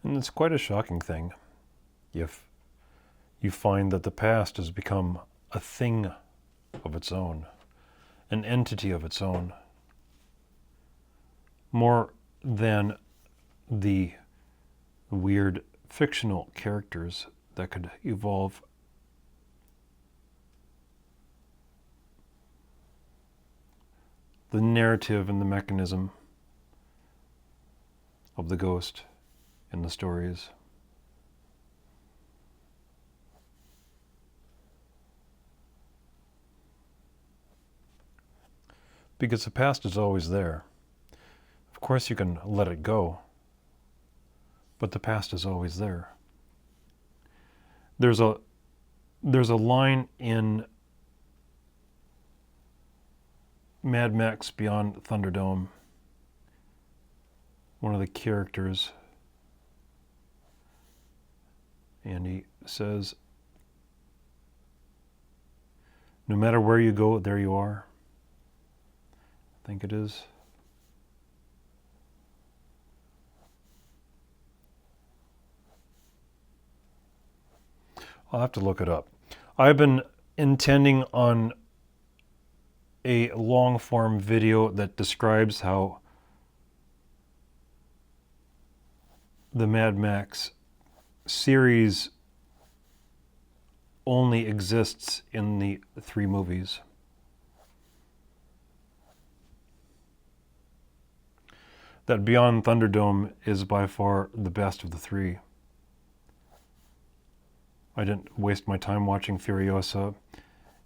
And it's quite a shocking thing if you find that the past has become a thing of its own, an entity of its own, more than the weird fictional characters that could evolve. The narrative and the mechanism of the ghost in the stories. Because the past is always there. Of course you can let it go, but the past is always there. There's a line in Mad Max Beyond Thunderdome. One of the characters, and he says, "No matter where you go, there you are." I think it is. I'll have to look it up. I've been intending on a long form video that describes how the Mad Max series only exists in the 3 movies. That Beyond Thunderdome is by far the best of the 3. I didn't waste my time watching Furiosa,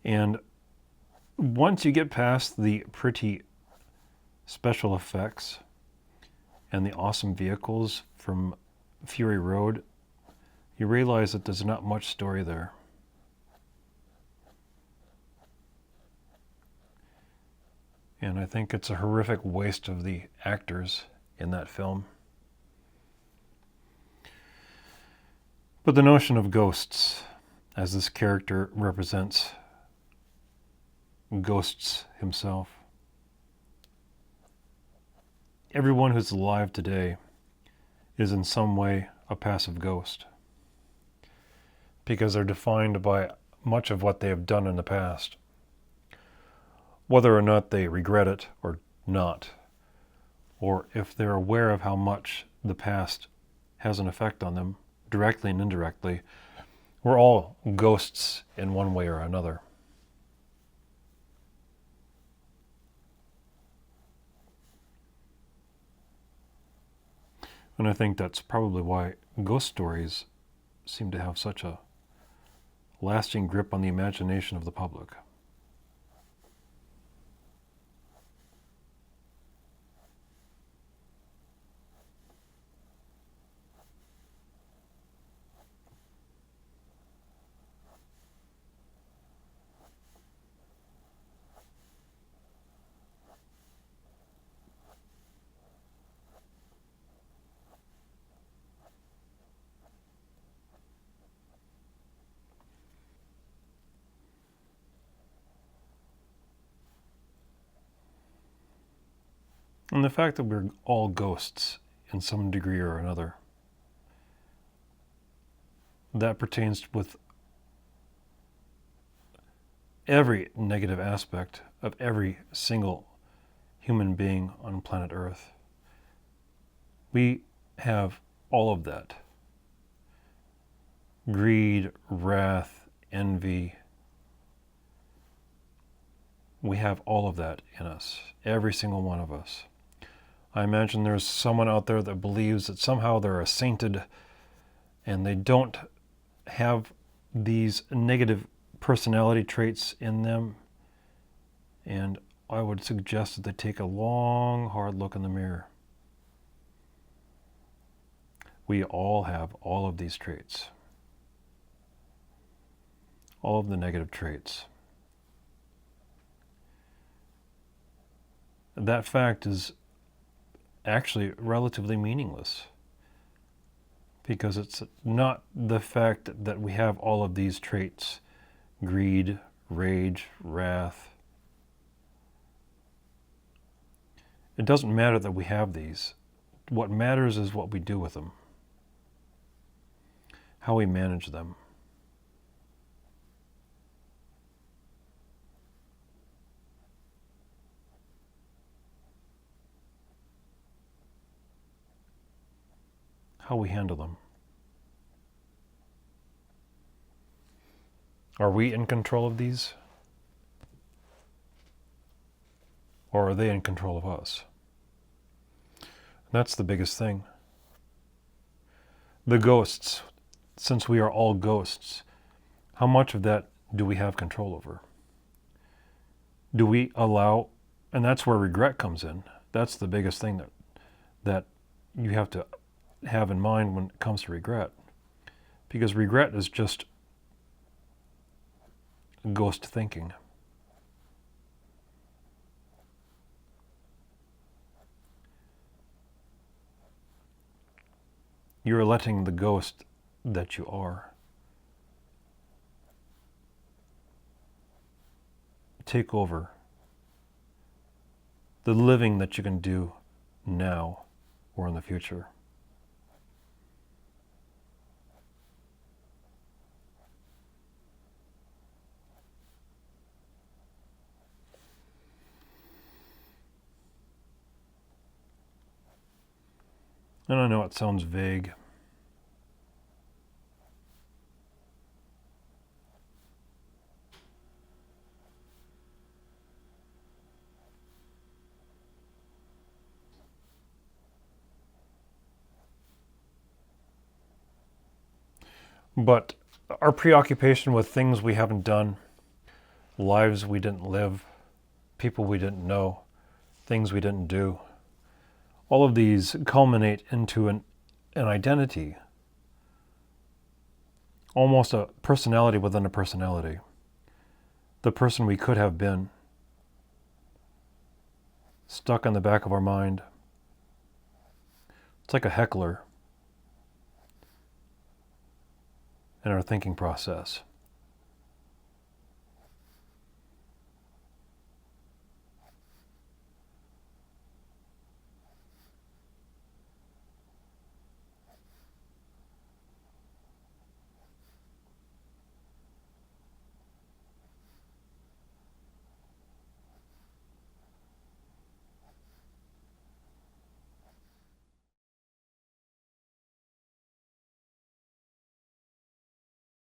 and once you get past the pretty special effects and the awesome vehicles from Fury Road, you realize that there's not much story there. And I think it's a horrific waste of the actors in that film. But the notion of ghosts, as this character represents ghosts himself. Everyone who's alive today is in some way a passive ghost, because they're defined by much of what they have done in the past. Whether or not they regret it or not, or if they're aware of how much the past has an effect on them, directly and indirectly, we're all ghosts in one way or another. And I think that's probably why ghost stories seem to have such a lasting grip on the imagination of the public. And the fact that we're all ghosts in some degree or another, that pertains with every negative aspect of every single human being on planet Earth. We have all of that. Greed, wrath, envy. We have all of that in us, every single one of us. I imagine there's someone out there that believes that somehow they're a sainted and they don't have these negative personality traits in them. And I would suggest that they take a long, hard look in the mirror. We all have all of these traits. All of the negative traits. That fact is actually relatively meaningless, because it's not the fact that we have all of these traits: greed, rage, wrath. It doesn't matter that we have these. What matters is what we do with them. how we manage them. How we handle them. Are we in control of these? Or are they in control of us? That's the biggest thing. The ghosts, since we are all ghosts, how much of that do we have control over? Do we allow, and that's where regret comes in. That's the biggest thing that you have to have in mind when it comes to regret. Because regret is just ghost thinking. You're letting the ghost that you are take over the living that you can do now or in the future. And I know it sounds vague. But our preoccupation with things we haven't done, lives we didn't live, people we didn't know, things we didn't do, all of these culminate into an identity, almost a personality within a personality. The person we could have been, stuck in the back of our mind. It's like a heckler in our thinking process.